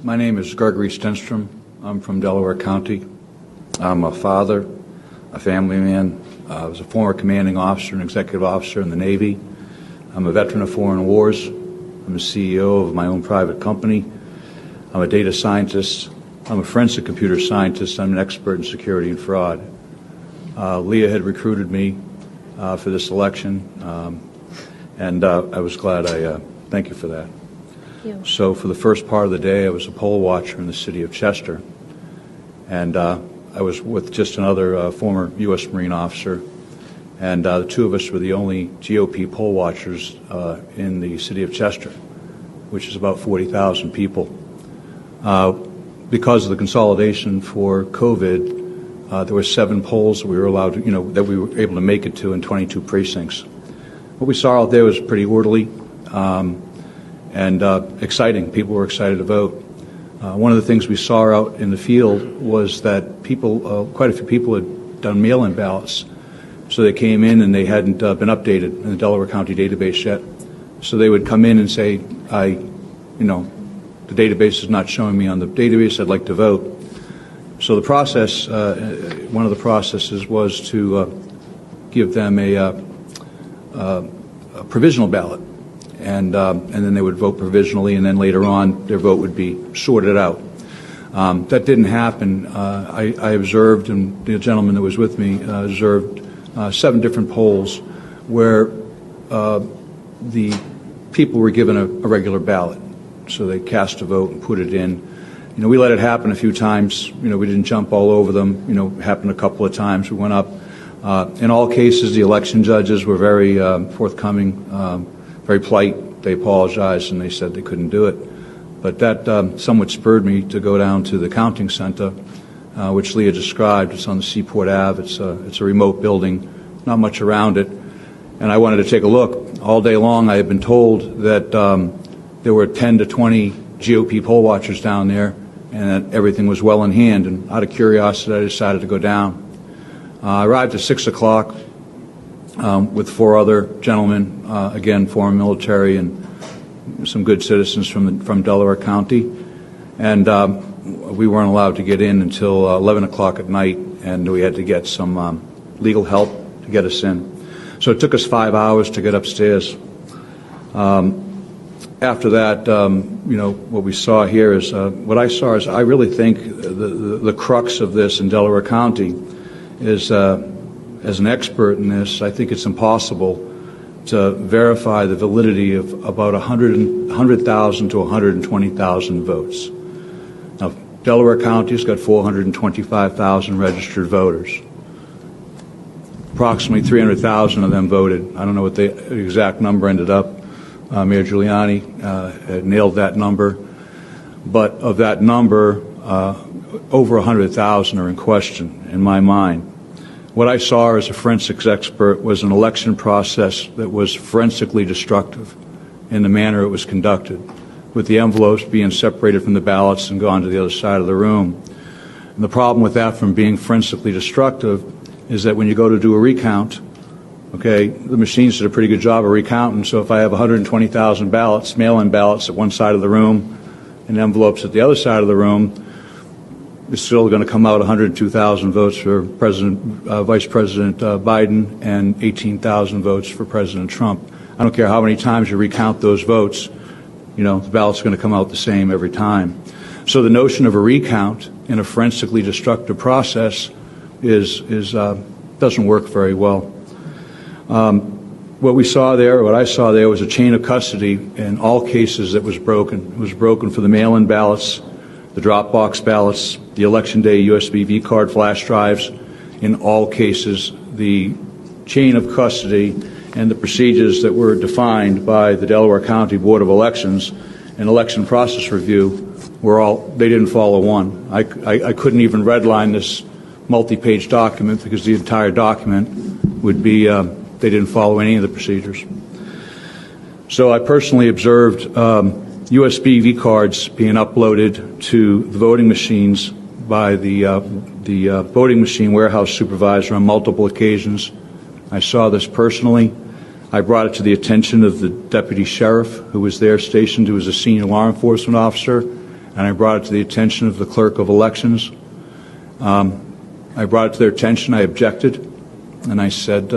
My name is Gregory Stenstrom. I'm from Delaware County. I'm a father, a family man. I was a former commanding officer and executive officer in the Navy. I'm a veteran of foreign wars. I'm a CEO of my own private company. I'm a data scientist. I'm a forensic computer scientist. I'm an expert in security and fraud. Leah had recruited me for this election, and I was glad. Thank you for that. Thank you. So for the first part of the day, I was a poll watcher in the city of Chester, and I was with just another former U.S. Marine officer, and the two of us were the only GOP poll watchers in the city of Chester, which is about 40,000 people. Because of the consolidation for COVID, there were 7 polls that we were allowed to, that we were able to make it to in 22 precincts. What we saw out there was pretty orderly and exciting. People were excited to vote. One of the things we saw out in the field was that people, quite a few people had done mail-in ballots. So they came in and they hadn't been updated in the Delaware County database yet. So they would come in and say, the database is not showing me on the database, I'd like to vote. So the process, one of the processes was to give them a provisional ballot. And then they would vote provisionally, and then later on their vote would be sorted out. That didn't happen. I observed, and the gentleman that was with me observed 7 different polls where the people were given a regular ballot. So they cast a vote and put it in. We let it happen a few times. We didn't jump all over them. It happened a couple of times. We went up. In all cases, the election judges were very forthcoming, very polite. They apologized and they said they couldn't do it. But that somewhat spurred me to go down to the counting center, which Leah described. It's on the Seaport Ave. It's a remote building, not much around it. And I wanted to take a look. All day long I had been told that there were 10 to 20 GOP poll watchers down there and that everything was well in hand. And out of curiosity, I decided to go down. I arrived at 6 o'clock with 4 other gentlemen, again, former military and some good citizens from Delaware County. And we weren't allowed to get in until 11 o'clock at night, and we had to get some legal help to get us in. So it took us 5 hours to get upstairs. After that, what we saw here is, what I saw is I really think the crux of this in Delaware County is, as an expert in this, I think it's impossible to verify the validity of about 100,000 to 120,000 votes. Now, Delaware County's got 425,000 registered voters. Approximately 300,000 of them voted. I don't know what the exact number ended up. Mayor Giuliani nailed that number. But of that number, over 100,000 are in question in my mind. What I saw as a forensics expert was an election process that was forensically destructive in the manner it was conducted, with the envelopes being separated from the ballots and gone to the other side of the room. And the problem with that from being forensically destructive is that when you go to do a recount, the machines did a pretty good job of recounting. So if I have 120,000 ballots, mail-in ballots at one side of the room and envelopes at the other side of the room, it's still going to come out 102,000 votes for Vice President Biden and 18,000 votes for President Trump. I don't care how many times you recount those votes, the ballot's going to come out the same every time. So the notion of a recount in a forensically destructive process doesn't work very well. What I saw there was a chain of custody in all cases that was broken. It was broken for the mail-in ballots, the Dropbox ballots, the Election Day USB V-card flash drives. In all cases, the chain of custody and the procedures that were defined by the Delaware County Board of Elections and Election Process Review they didn't follow one. I couldn't even redline this multi-page document because the entire document would be, they didn't follow any of the procedures. So I personally observed USB V-cards being uploaded to the voting machines by the voting machine warehouse supervisor on multiple occasions. I saw this personally. I brought it to the attention of the deputy sheriff who was there stationed, who was a senior law enforcement officer, and I brought it to the attention of the clerk of elections. I brought it to their attention. I objected, and I said,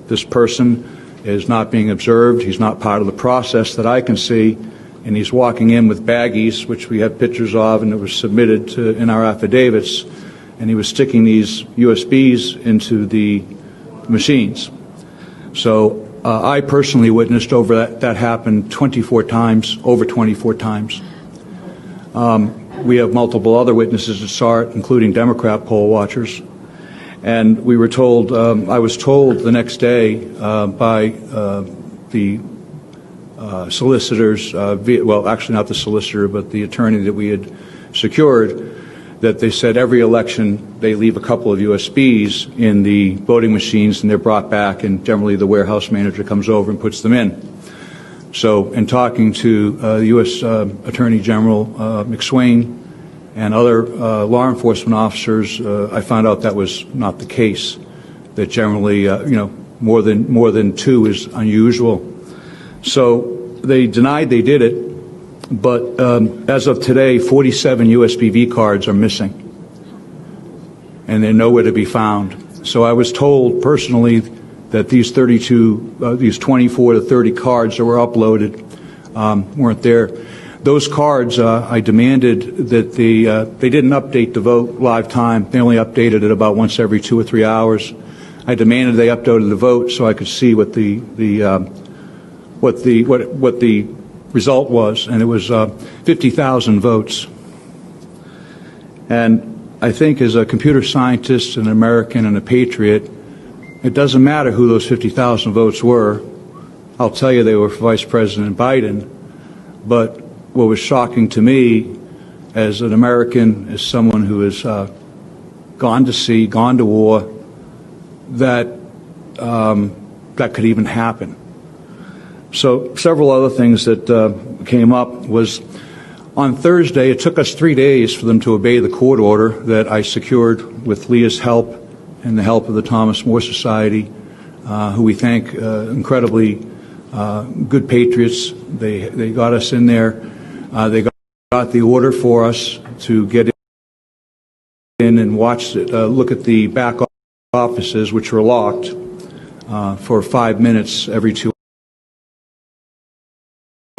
this person is not being observed. He's not part of the process that I can see, and he's walking in with baggies, which we have pictures of, and it was submitted in our affidavits, and he was sticking these USBs into the machines. So I personally witnessed over that happened 24 times, over 24 times. We have multiple other witnesses that saw it, including Democrat poll watchers. And we were told, I was told the next day by the solicitors, well, actually not the solicitor, but the attorney that we had secured, that they said every election they leave a couple of USBs in the voting machines and they're brought back, and generally the warehouse manager comes over and puts them in. So in talking to the U.S. Attorney General McSwain and other law enforcement officers, I found out that was not the case, that generally, more than two is unusual. So they denied they did it. But as of today, 47 USBV cards are missing, and they're nowhere to be found. So I was told personally that these 24 to 30 cards that were uploaded weren't there. Those cards, I demanded that they didn't update the vote live time. They only updated it about once every 2 or 3 hours. I demanded they uploaded the vote so I could see what the result was, and it was 50,000 votes. And I think as a computer scientist, an American, and a patriot, it doesn't matter who those 50,000 votes were. I'll tell you they were for Vice President Biden. But what was shocking to me as an American, as someone who has gone to sea, gone to war, that that could even happen. So several other things that came up was on Thursday, it took us 3 days for them to obey the court order that I secured with Leah's help and the help of the Thomas More Society, who we thank incredibly good patriots. They got us in there. They got the order for us to get in and watch it, look at the back offices, which were locked, for 5 minutes every 2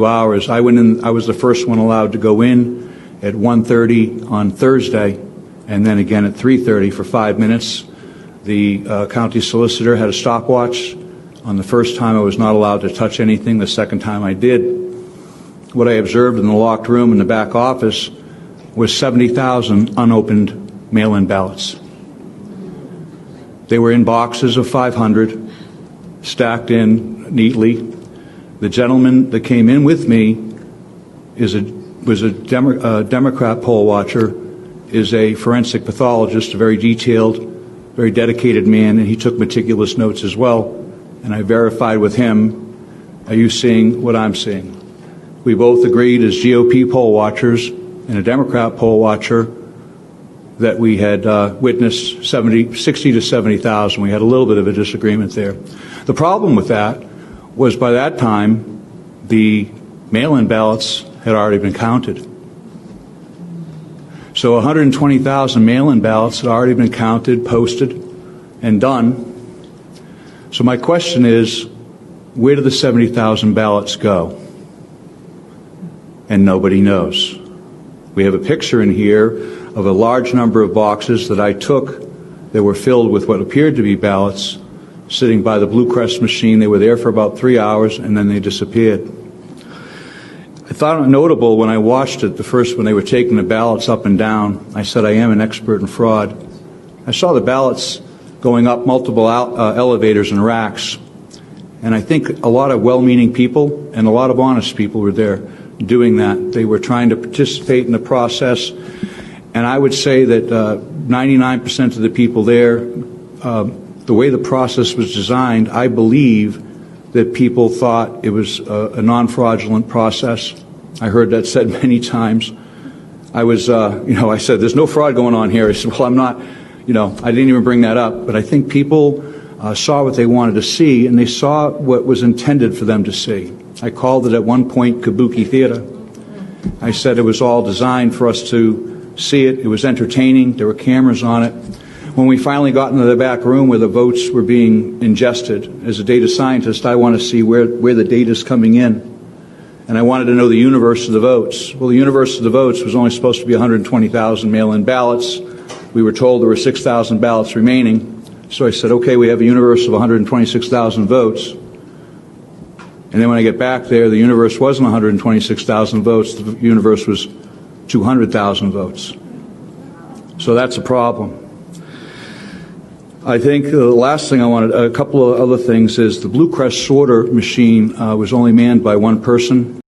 hours. I went in. I was the first one allowed to go in at 1:30 on Thursday, and then again at 3:30 for 5 minutes. The county solicitor had a stopwatch. On the first time, I was not allowed to touch anything. The second time, I did. What I observed in the locked room in the back office was 70,000 unopened mail-in ballots. They were in boxes of 500, stacked in neatly. The gentleman that came in with me was a Democrat poll watcher, is a forensic pathologist, a very detailed, very dedicated man, and he took meticulous notes as well. And I verified with him, are you seeing what I'm seeing? We both agreed as GOP poll watchers and a Democrat poll watcher that we had witnessed 60 to 70,000. We had a little bit of a disagreement there. The problem with that was by that time, the mail-in ballots had already been counted. So 120,000 mail-in ballots had already been counted, posted, and done. So my question is, where did the 70,000 ballots go? And nobody knows. We have a picture in here of a large number of boxes that I took that were filled with what appeared to be ballots, sitting by the Blue Crest machine. They were there for about 3 hours, and then they disappeared. I thought it notable when I watched it, the first when they were taking the ballots up and down. I said, I am an expert in fraud. I saw the ballots going up multiple elevators and racks, and I think a lot of well-meaning people and a lot of honest people were there doing that. They were trying to participate in the process, and I would say that 99% of the people there, the way the process was designed, I believe that people thought it was a non-fraudulent process. I heard that said many times. I was, I said, there's no fraud going on here. I said, well, I'm not, I didn't even bring that up. But I think people saw what they wanted to see, and they saw what was intended for them to see. I called it at one point Kabuki Theater. I said it was all designed for us to see it. It was entertaining. There were cameras on it. When we finally got into the back room where the votes were being ingested, as a data scientist, I want to see where the data is coming in. And I wanted to know the universe of the votes. Well, the universe of the votes was only supposed to be 120,000 mail-in ballots. We were told there were 6,000 ballots remaining. So I said, okay, we have a universe of 126,000 votes. And then when I get back there, the universe wasn't 126,000 votes. The universe was 200,000 votes. So that's a problem. I think the last thing I wanted, a couple of other things, is the Blue Crest sorter machine was only manned by one person.